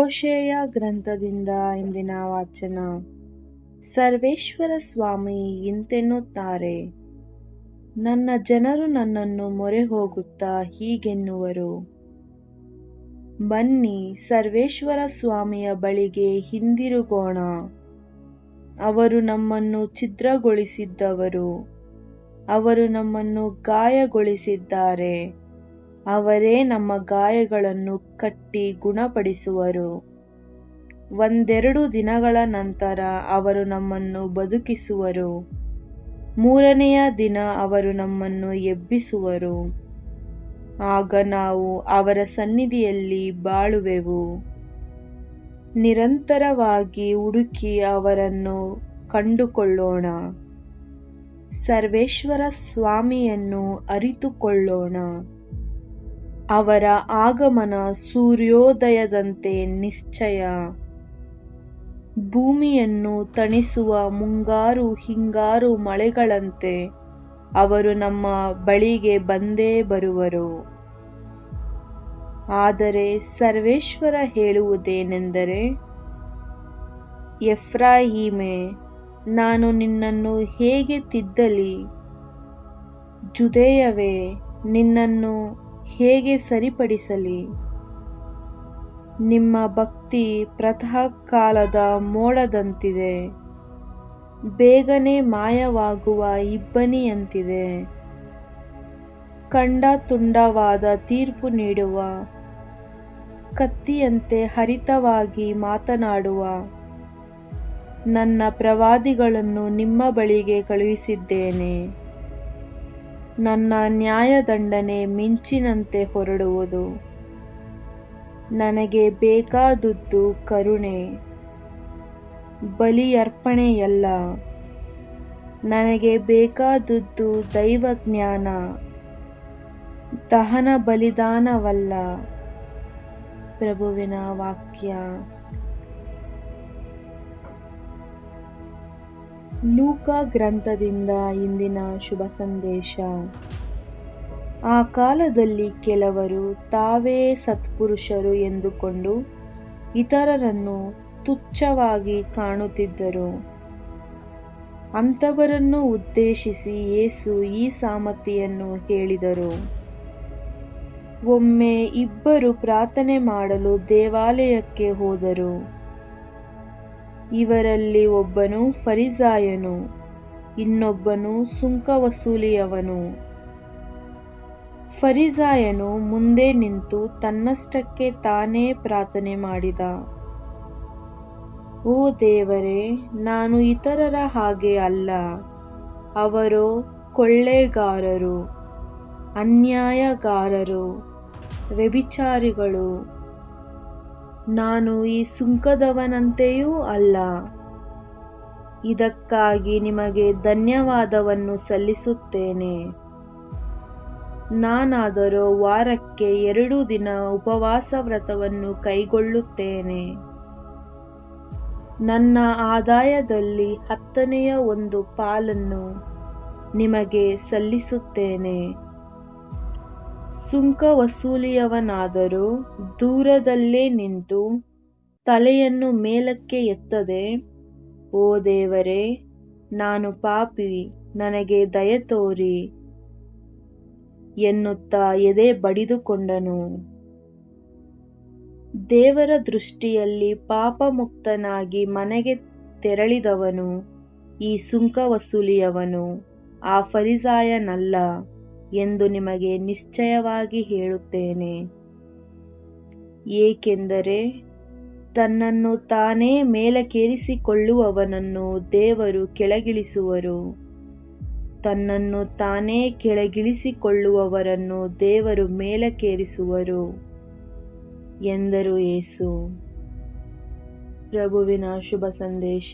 Hoshea ಗ್ರಂಥದಿಂದ ಇಂದಿನ ವಾಚನ. ಸರ್ವೇಶ್ವರ ಸ್ವಾಮಿ ಇಂತೆನ್ನುತ್ತಾರೆ, ನನ್ನ ಜನರು ನನ್ನನ್ನು ಮೊರೆ ಹೋಗುತ್ತಾ ಹೀಗೆನ್ನುವರು, ಬನ್ನಿ ಸರ್ವೇಶ್ವರ ಸ್ವಾಮಿಯ ಬಳಿಗೆ ಹಿಂದಿರುಗೋಣ. ಅವರು ನಮ್ಮನ್ನು ಛಿದ್ರಗೊಳಿಸಿದ್ದವರು, ಅವರು ನಮ್ಮನ್ನು ಗಾಯಗೊಳಿಸಿದ್ದಾರೆ. ಅವರೇ ನಮ್ಮ ಗಾಯಗಳನ್ನು ಕಟ್ಟಿ ಗುಣಪಡಿಸುವರು. ಒಂದೆರಡು ದಿನಗಳ ನಂತರ ಅವರು ನಮ್ಮನ್ನು ಬದುಕಿಸುವರು. ಮೂರನೆಯ ದಿನ ಅವರು ನಮ್ಮನ್ನು ಎಬ್ಬಿಸುವರು. ಆಗ ನಾವು ಅವರ ಸನ್ನಿಧಿಯಲ್ಲಿ ಬಾಳುವೆವು. ನಿರಂತರವಾಗಿ ಹುಡುಕಿ ಅವರನ್ನು ಕಂಡುಕೊಳ್ಳೋಣ. ಸರ್ವೇಶ್ವರ ಸ್ವಾಮಿಯನ್ನು ಅರಿತುಕೊಳ್ಳೋಣ. ಅವರ ಆಗಮನ ಸೂರ್ಯೋದಯದಂತೆ ನಿಶ್ಚಯ. ಭೂಮಿಯನ್ನು ತಣಿಸುವ ಮುಂಗಾರು ಹಿಂಗಾರು ಮಳೆಗಳಂತೆ ಅವರು ನಮ್ಮ ಬಳಿಗೆ ಬಂದೇ ಬರುವರು. ಆದರೆ ಸರ್ವೇಶ್ವರ ಹೇಳುವುದೇನೆಂದರೆ, ಎಫ್ರಾಯೀಮೇ, ನಾನು ನಿನ್ನನ್ನು ಹೇಗೆ ತಿದ್ದಲಿ? ಜುದೇಯವೇ, ನಿನ್ನನ್ನು ಹೇಗೆ ಸರಿಪಡಿಸಲಿ? ನಿಮ್ಮ ಭಕ್ತಿ ಪ್ರಾತಃ ಕಾಲದ ಮೋಡದಂತಿದೆ, ಬೇಗನೆ ಮಾಯವಾಗುವ ಇಬ್ಬನಿಯಂತಿದೆ. ಖಂಡ ತುಂಡವಾದ ತೀರ್ಪು ನೀಡುವ ಕತ್ತಿಯಂತೆ ಹರಿತವಾಗಿ ಮಾತನಾಡುವ ನನ್ನ ಪ್ರವಾದಿಗಳನ್ನು ನಿಮ್ಮ ಬಳಿಗೆ ಕಳುಹಿಸಿದ್ದೇನೆ. ನನ್ನ ನ್ಯಾಯದಂಡನೆ ಮಿಂಚಿನಂತೆ ಹೊರಡುವುದು. ನನಗೆ ಬೇಕಾದುದು ಕರುಣೆ, ಬಲಿಯರ್ಪಣೆಯಲ್ಲ. ನನಗೆ ಬೇಕಾದುದು ದೈವಜ್ಞಾನ, ದಹನ ಬಲಿದಾನವಲ್ಲ. ಪ್ರಭುವಿನ ವಾಕ್ಯ. ಲೂಕ ಗ್ರಂಥದಿಂದ ಇಂದಿನ ಶುಭ ಸಂದೇಶ. ಆ ಕಾಲದಲ್ಲಿ ಕೆಲವರು ತಾವೇ ಸತ್ಪುರುಷರು ಎಂದುಕೊಂಡು ಇತರರನ್ನು ತುಚ್ಛವಾಗಿ ಕಾಣುತ್ತಿದ್ದರು. ಅಂಥವರನ್ನು ಉದ್ದೇಶಿಸಿ ಯೇಸು ಈ ಸಾಮರ್ಥ್ಯವನ್ನು ಹೇಳಿದರು. ಒಮ್ಮೆ ಇಬ್ಬರು ಪ್ರಾರ್ಥನೆ ಮಾಡಲು ದೇವಾಲಯಕ್ಕೆ ಹೋದರು. ಇವರಲ್ಲಿ ಒಬ್ಬನು ಫರಿಸಾಯನು, ಇನ್ನೊಬ್ಬನು ಸುಂಕ ವಸೂಲಿಯವನು. ಫರಿಸಾಯನು ಮುಂದೆ ನಿಂತು ತನ್ನಷ್ಟಕ್ಕೆ ತಾನೇ ಪ್ರಾರ್ಥನೆ ಮಾಡಿದ. ಓ ದೇವರೇ, ನಾನು ಇತರರ ಹಾಗೆ ಅಲ್ಲ. ಅವರು ಕೊಳ್ಳೆಗಾರರು, ಅನ್ಯಾಯಗಾರರು, ವ್ಯಭಿಚಾರಿಗಳು. ನಾನು ಈ ಸುಂಕದವನಂತೆಯೂ ಅಲ್ಲ. ಇದಕ್ಕಾಗಿ ನಿಮಗೆ ಧನ್ಯವಾದವನ್ನು ಸಲ್ಲಿಸುತ್ತೇನೆ. ನಾನಾದರೋ ವಾರಕ್ಕೆ 2 ದಿನ ಉಪವಾಸ ವ್ರತವನ್ನು ಕೈಗೊಳ್ಳುತ್ತೇನೆ. ನನ್ನ ಆದಾಯದಲ್ಲಿ 10ನೇ 1 ಪಾಲನ್ನು ನಿಮಗೆ ಸಲ್ಲಿಸುತ್ತೇನೆ. ಸುಂಕ ವಸೂಲಿಯವನಾದರೂ ದೂರದಲ್ಲೇ ನಿಂತು ತಲೆಯನ್ನು ಮೇಲಕ್ಕೆ ಎತ್ತದೆ, ಓ ದೇವರೇ, ನಾನು ಪಾಪಿ, ನನಗೆ ದಯೆ ತೋರಿ ಎನ್ನುತ್ತಾ ಎದೆ ಬಡಿದುಕೊಂಡನು. ದೇವರ ದೃಷ್ಟಿಯಲ್ಲಿ ಪಾಪಮುಕ್ತನಾಗಿ ಮನೆಗೆ ತೆರಳಿದವನು ಈ ಸುಂಕ ವಸೂಲಿಯವನು, ಆ ಫರಿಸಾಯನಲ್ಲ ಎಂದು ನಿಮಗೆ ನಿಶ್ಚಯವಾಗಿ ಹೇಳುತ್ತೇನೆ. ಏಕೆಂದರೆ ತನ್ನನ್ನು ತಾನೇ ಮೇಲಕ್ಕೇರಿಸಿಕೊಳ್ಳುವವನನ್ನು ದೇವರು ಕೆಳಗಿಳಿಸುವರು, ತನ್ನನ್ನು ತಾನೇ ಕೆಳಗಿಳಿಸಿಕೊಳ್ಳುವವರನ್ನು ದೇವರು ಮೇಲಕ್ಕೇರಿಸುವರು ಎಂದರು ಯೇಸು. ಪ್ರಭುವಿನ ಶುಭ ಸಂದೇಶ.